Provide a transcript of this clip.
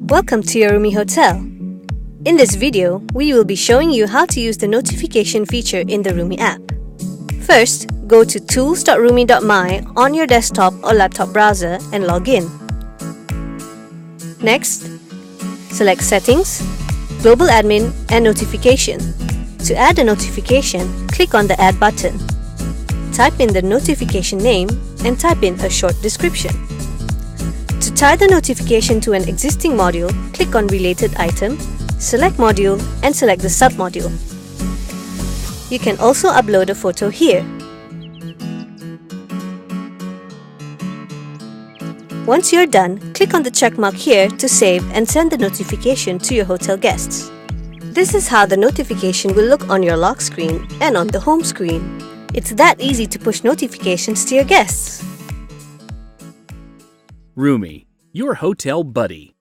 Welcome to your ROOMIE hotel. In this video, we will be showing you how to use the notification feature in the ROOMIE app. First, go to tools.roomie.my on your desktop or laptop browser and log in. Next, select Settings, Global Admin and Notification. To add a notification, click on the Add button. Type in the notification name and type in a short description. To tie the notification to an existing module, click on Related Item, select Module and select the submodule. You can also upload a photo here. Once you're done, click on the check mark here to save and send the notification to your hotel guests. This is how the notification will look on your lock screen and on the home screen. It's that easy to push notifications to your guests. ROOMIE, your hotel buddy.